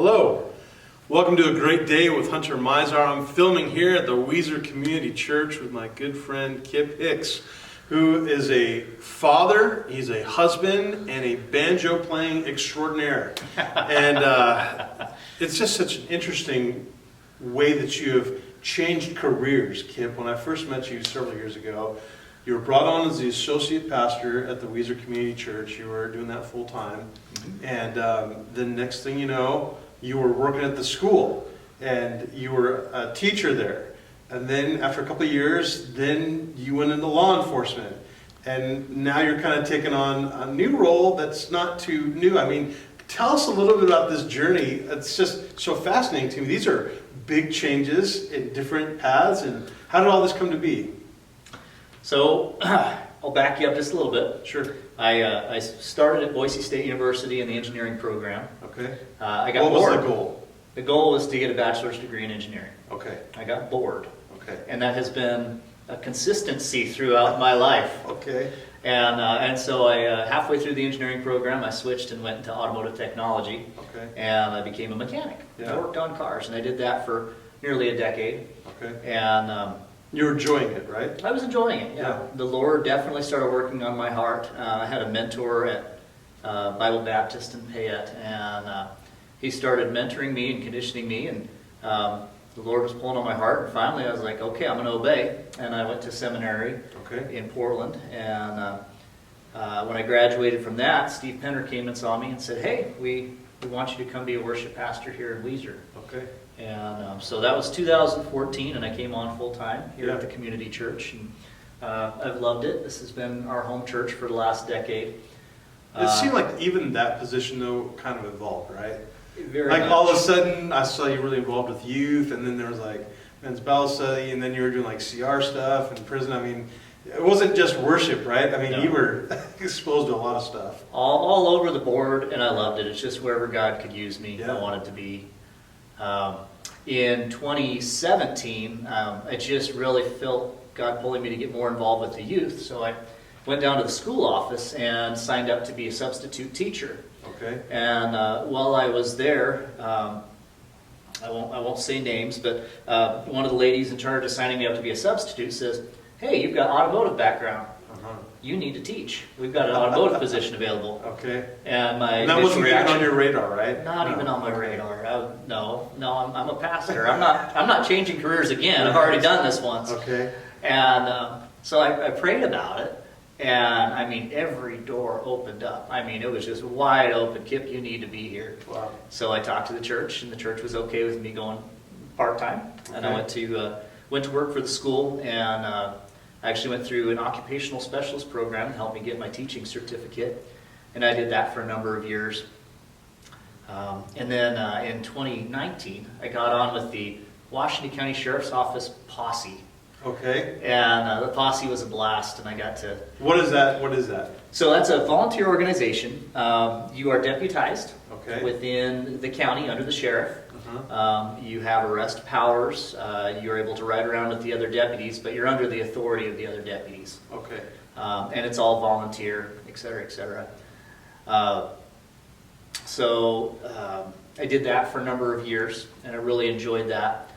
Hello, welcome to a great day with Hunter Mizar. I'm filming here at the Weiser Community Church with my good friend Kip Hicks, who is a father, he's a husband, and a banjo playing extraordinaire. And it's just such an interesting way that you have changed careers, Kip. When I first met you several years ago, you were brought on as the associate pastor at the Weiser Community Church. You were doing that full time. And the next thing you know, you were working at the school and you were a teacher there. And then after a couple of years, then you went into law enforcement. And now you're kind of taking on a new role that's not too new. I mean, tell us a little bit about this journey. It's just so fascinating to me. These are big changes in different paths. And how did all this come to be? So I'll back you up just a little bit. Sure. I started at Boise State University in the engineering program. Okay. I got what bored. was the goal? The goal was to get a bachelor's degree in engineering. Okay. I got bored. Okay. And that has been a consistency throughout my life. Okay. And so I halfway through the engineering program, I switched and went into automotive technology. Okay. And I became a mechanic. Yeah. I worked on cars, and I did that for nearly a decade. Okay. And you were enjoying it, right? I was enjoying it, yeah. Yeah. The Lord definitely started working on my heart. I had a mentor at Bible Baptist in Payette, and he started mentoring me and conditioning me, and the Lord was pulling on my heart, and finally I was like, okay, I'm going to obey. And I went to seminary in Portland, and when I graduated from that, Steve Penner came and saw me and said, hey, we want you to come be a worship pastor here in Weiser. Okay. And so that was 2014, and I came on full-time here at the community church. And I've loved it. This has been our home church for the last decade. It seemed like even that position, though, kind of evolved, right? Very like much. all of a sudden, I saw you really involved with youth, and then there was like men's Bible study, and then you were doing like CR stuff and prison. I mean, it wasn't just worship, right? I mean, No. You were exposed to a lot of stuff. All over the board, and I loved it. It's just wherever God could use me, Yeah. I wanted to be. In 2017, I just really felt God pulling me to get more involved with the youth, so I went down to the school office and signed up to be a substitute teacher. Okay. And while I was there, I won't say names, but one of the ladies in charge of signing me up to be a substitute says, hey, you've got automotive background. You need to teach. We've got an automotive position available. Okay. And that wasn't even on your radar, right? Not even on my radar. No, I'm a pastor. I'm not changing careers again. I've already done this once. Okay. And so I prayed about it, and I mean, every door opened up. I mean, it was just wide open. Kip, you need to be here. Wow. So I talked to the church, and the church was okay with me going part-time. And I went to work for the school, and I actually went through an occupational specialist program to help me get my teaching certificate, and I did that for a number of years. And then in 2019, I got on with the Washington County Sheriff's Office Posse. Okay. And the Posse was a blast, and I got to... What is that? What is that? So that's a volunteer organization. You are deputized within the county under the sheriff. You have arrest powers. You're able to ride around with the other deputies, but you're under the authority of the other deputies. Okay. And it's all volunteer, et cetera, et cetera. So I did that for a number of years, and I really enjoyed that.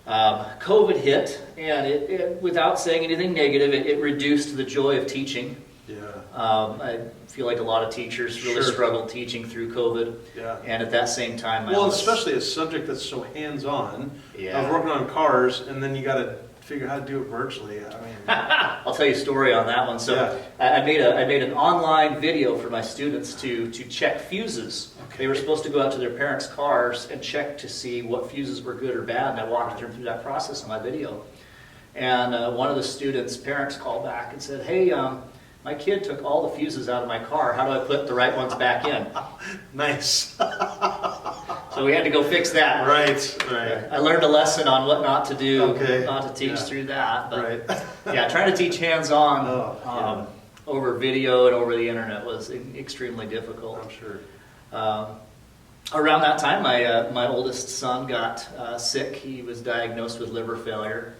COVID hit, and it without saying anything negative, it reduced the joy of teaching. Yeah. I feel like a lot of teachers really struggled teaching through COVID. Yeah. And at that same time, especially a subject that's so hands-on, Yeah. of working on cars, and then you got to figure out how to do it virtually. I mean, I'll tell you a story on that one. So I made an online video for my students to check fuses. They were supposed to go out to their parents' cars and check to see what fuses were good or bad, and I walked them through that process in my video. And one of the students' parents called back and said, hey, my kid took all the fuses out of my car. How do I put the right ones back in? Nice. So we had to go fix that. Right. I learned a lesson on what not to do, Okay. not to teach through that. But Right. trying to teach hands-on over video and over the internet was extremely difficult. I'm sure. Around that time, my oldest son got sick. He was diagnosed with liver failure.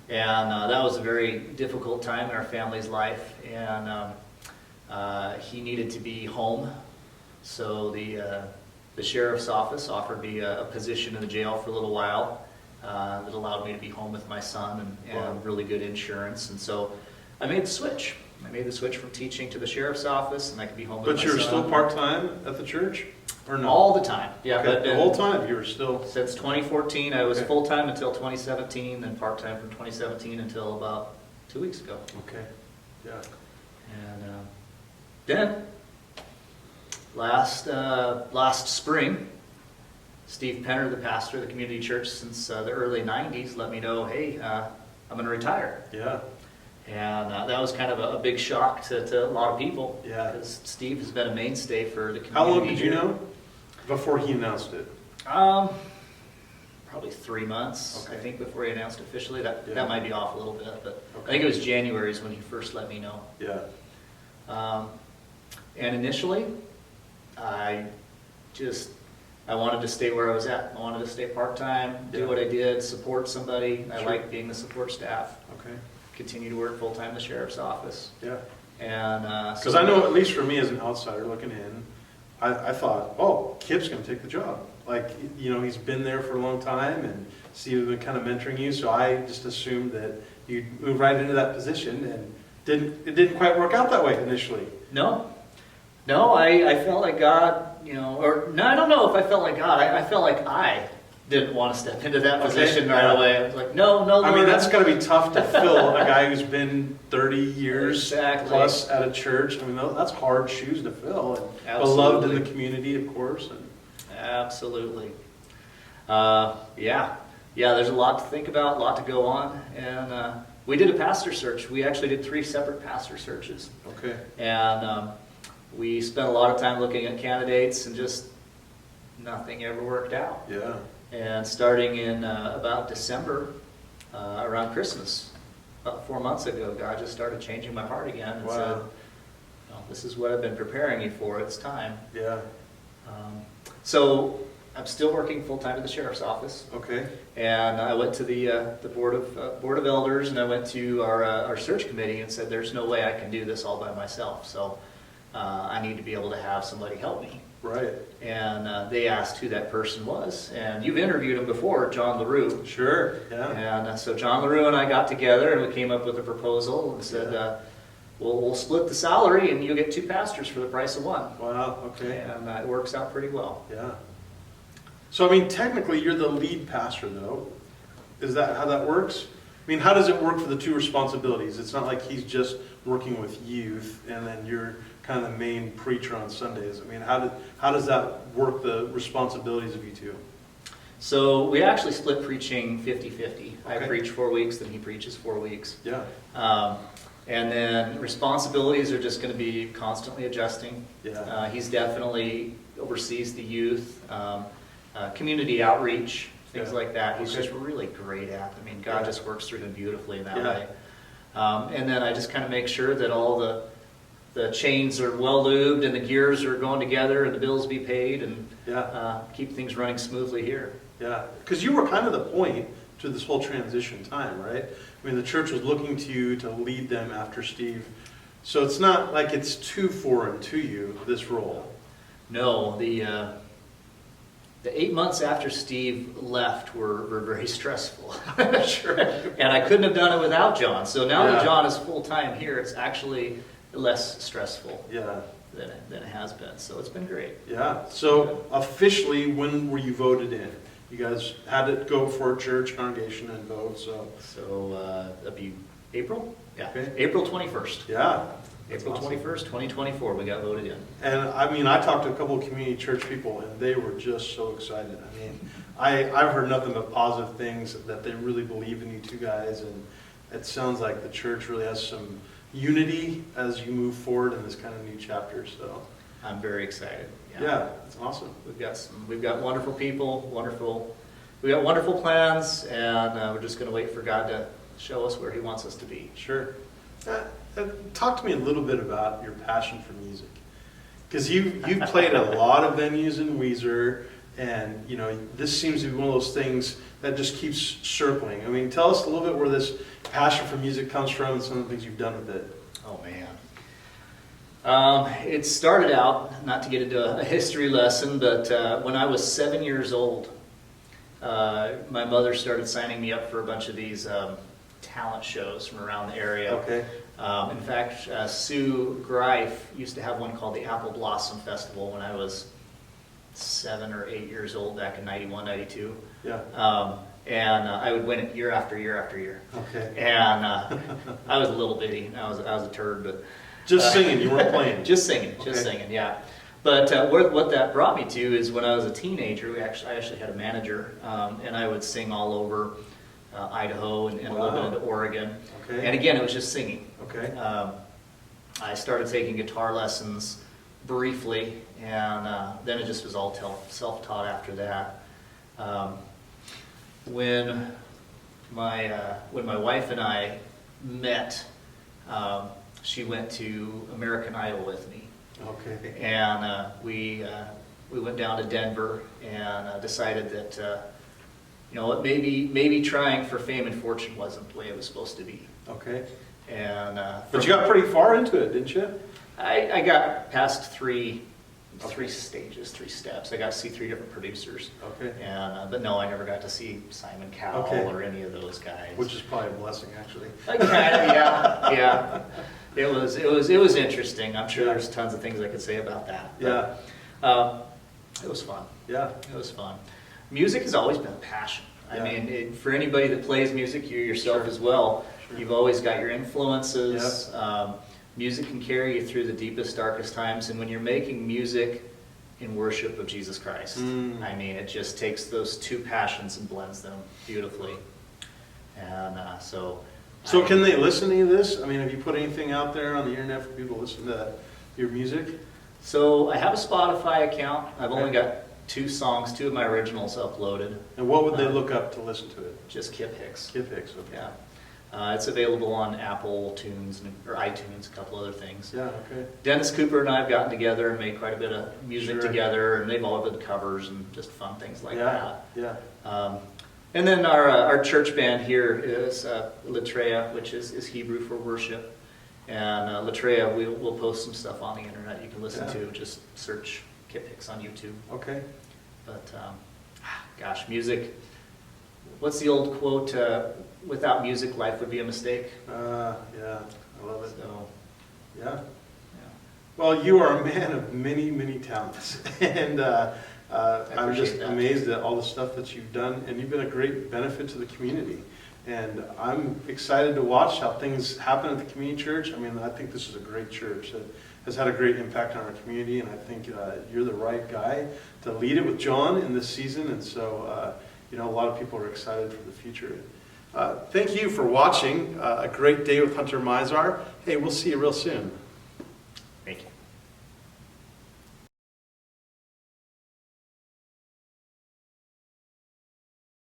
And that was a very difficult time in our family's life. And he needed to be home. So the the sheriff's office offered me a position in the jail for a little while that allowed me to be home with my son and really good insurance. And so I made the switch. I made the switch from teaching to the sheriff's office, and I could be home with my son. But you're still part-time at the church? Or no? All the time. Yeah, okay. but the whole time you were still... Since 2014, I was full-time until 2017, then part-time from 2017 until about 2 weeks ago. Okay, yeah. And then, last spring, Steve Penner, the pastor of the community church since the early 90s, let me know, hey, I'm going to retire. Yeah. And that was kind of a big shock to a lot of people. Yeah. Because Steve has been a mainstay for the community. How long did you know before he announced it? Probably 3 months, okay. I think, before he announced officially. That might be off a little bit, but okay. I think it was January is when he first let me know. Yeah. And initially, I wanted to stay where I was at. I wanted to stay part-time, do what I did, support somebody. I liked being the support staff. Okay. Continue to work full-time in the sheriff's office. Yeah. And because I know, at least for me as an outsider looking in, I thought, oh, Kip's going to take the job. Like, you know, he's been there for a long time, and Steve's been kind of mentoring you, so I just assumed that you'd move right into that position, and it didn't quite work out that way initially. No, I felt like God, you know, or no, I don't know if I felt like God. I felt like I didn't want to step into that position right away. I was like, no, Lord. I mean, that's got to be tough to fill a guy who's been 30 years plus at a church. I mean, that's hard shoes to fill. And beloved in the community, of course. Absolutely. Yeah, there's a lot to think about, a lot to go on. And we did a pastor search. We actually did 3 separate pastor searches. Okay. And we spent a lot of time looking at candidates, and just nothing ever worked out. Yeah. And starting in about December, around Christmas, about 4 months ago, God just started changing my heart again and said, well, this is what I've been preparing you for. It's time. Yeah. So I'm still working full-time at the sheriff's office. Okay. And I went to the board of elders, and I went to our search committee and said, there's no way I can do this all by myself. So I need to be able to have somebody help me. Right. And they asked who that person was. And you've interviewed him before, Jon Lerew. Sure, yeah. And so Jon Lerew and I got together, and we came up with a proposal and said, we'll split the salary, and you'll get 2 pastors for the price of 1. Wow, okay. And it works out pretty well. Yeah. So, I mean, technically, you're the lead pastor, though. Is that how that works? I mean, how does it work for the 2 responsibilities? It's not like he's just working with youth, and then you're kind of the main preacher on Sundays. I mean, how does that work, the responsibilities of you 2? So we actually split preaching 50-50. Okay. I preach 4 weeks, then he preaches 4 weeks. Yeah. And then responsibilities are just going to be constantly adjusting. Yeah. He's definitely oversees the youth, community outreach, things like that. He's just really great at. I mean, God just works through him beautifully in that way. And then I just kind of make sure that all the chains are well lubed and the gears are going together and the bills be paid, and keep things running smoothly here. Yeah, because you were kind of the point to this whole transition time, right? I mean, the church was looking to you to lead them after Steve. So it's not like it's too foreign to you, this role. No, the 8 months after Steve left were very stressful. Sure. And I couldn't have done it without Jon. So now that Jon is full-time here, it's actually less stressful than it has been. So it's been great. Yeah. So officially, when were you voted in? You guys had to go before church congregation and vote. So that'd be April? Yeah. Okay. April 21st. Yeah. April 21st, 2024, we got voted in. And I mean, I talked to a couple of community church people, and they were just so excited. I mean, I've heard nothing but positive things, that they really believe in you 2 guys, and it sounds like the church really has some unity as you move forward in this kind of new chapter. So I'm very excited. Yeah, it's awesome. We've got wonderful people, we got wonderful plans, and we're just going to wait for God to show us where He wants us to be. Sure. Talk to me a little bit about your passion for music, because you've played a lot of venues in Weiser, and you know, this seems to be one of those things that just keeps circling. I mean, tell us a little bit where this passion for music comes from and some of the things you've done with it. Oh man. It started out, not to get into a history lesson, but when I was 7 years old, my mother started signing me up for a bunch of these talent shows from around the area. Okay. In fact, Sue Greif used to have one called the Apple Blossom Festival when I was 7 or 8 years old back in 91, 92. Yeah. And I would win it year after year after year. Okay. And I was a little bitty. I was a turd, but Just singing, you weren't playing. just singing, yeah. But what that brought me to is when I was a teenager, I actually had a manager, and I would sing all over Idaho and a little bit into Oregon. Okay. And again, it was just singing. Okay. I started taking guitar lessons briefly, and then it just was all self-taught after that. When my wife and I met, she went to American Idol with me. Okay. And we went down to Denver and decided that you know what, maybe trying for fame and fortune wasn't the way it was supposed to be. Okay. And But you got pretty far into it, didn't you? I got past three stages, 3 steps. I got to see 3 different producers. Okay. And but no, I never got to see Simon Cowell Okay. or any of those guys. Which is probably a blessing, actually. Kind of, yeah. It was interesting. I'm sure there's tons of things I could say about that. Yeah. It was fun. Yeah. It was fun. Music has always been a passion. Yeah. I mean, for anybody that plays music, you yourself as well, you've always got your influences. Music can carry you through the deepest, darkest times, and when you're making music in worship of Jesus Christ, I mean, it just takes those 2 passions and blends them beautifully. And so can they listen to this? I mean, have you put anything out there on the internet for people to listen to your music? So I have a Spotify account. I've only got 2 songs, 2 of my originals uploaded. And what would they look up to listen to it? Just Kip Hicks. Kip Hicks, okay. Yeah. It's available on Apple Tunes or iTunes, a couple other things. Yeah, okay. Dennis Cooper and I have gotten together and made quite a bit of music Sure. together, and they've all been covers and just fun things like that. Yeah. And then our church band here is Latreia, which is Hebrew for worship. And Latreia, we'll post some stuff on the internet you can listen to. Just search Kip Hicks on YouTube. Okay. But gosh, music. What's the old quote? Without music, life would be a mistake. Yeah, I love it. So, Yeah. Well, you are a man of many, many talents, and I'm just amazed at all the stuff that you've done, and you've been a great benefit to the community. And I'm excited to watch how things happen at the community church. I mean, I think this is a great church that has had a great impact on our community, and I think you're the right guy to lead it with Jon in this season. And so, a lot of people are excited for the future. Thank you for watching A Great Day with Hunter Mizar. Hey, we'll see you real soon. thank you.